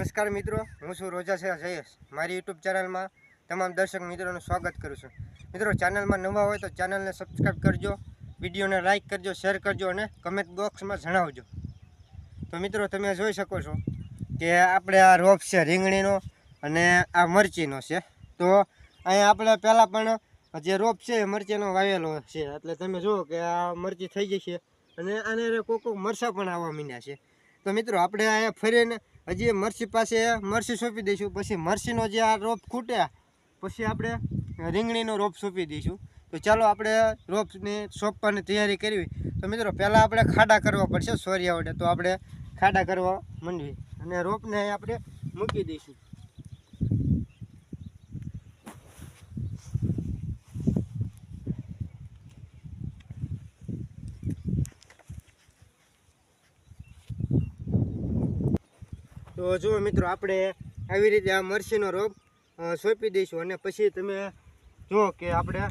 નમસ્કાર મિત્રો, હું છું રોજા છે જયેશ. મારી યુટ્યુબ ચેનલમાં તમામ દર્શક મિત્રોનું સ્વાગત કરું છું. મિત્રો, ચેનલમાં નવા હોય તો ચેનલને સબસ્ક્રાઈબ કરજો, વિડીયોને લાઇક કરજો, શેર કરજો અને કમેન્ટ બોક્સમાં જણાવજો. તો મિત્રો, તમે જોઈ શકો છો કે આપણે આ રોપ છે રીંગણીનો અને આ મરચીનો છે. તો અહીંયા આપણે પહેલાં પણ જે રોપ છે એ મરચીનો વાવેલો છે, એટલે તમે જુઓ કે આ મરચી થઈ ગઈ છે અને આને કોક મરચાં પણ આવવા માંડ્યા છે. તો મિત્રો, આપણે અહીંયા ફરીને હજી મરચી પાસે મરચી સોંપી દઈશું. પછી મરચીનો જે આ રોપ ખૂટ્યા પછી આપણે રીંગણીનો રોપ સોંપી દઈશું. તો ચાલો આપણે રોપની સોંપવાની તૈયારી કરવી. તો મિત્રો, પહેલાં આપણે ખાડા કરવા પડશે સોરિયા વડે. તો આપણે ખાડા કરવા માંડવી અને રોપને આપણે મૂકી દઈશું. તો જુઓ મિત્રો, આપણે આવી રીતે આ મરચીનો રોપ સોંપી દઈશું અને પછી તમે જુઓ કે આપણે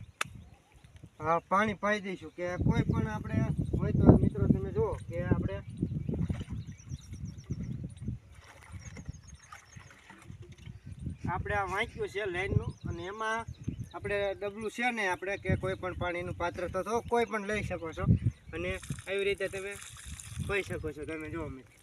પાણી પાઈ દઈશું. કે કોઈ પણ આપણે હોય તો મિત્રો તમે જુઓ કે આપણે આ વાંચ્યું છે લાઈનનું અને એમાં આપણે ડબલું છે ને આપણે કે કોઈ પણ પાણીનું પાત્ર તો કોઈ પણ લઈ શકો છો અને આવી રીતે તમે પાઈ શકો છો. તમે જુઓ મિત્રો.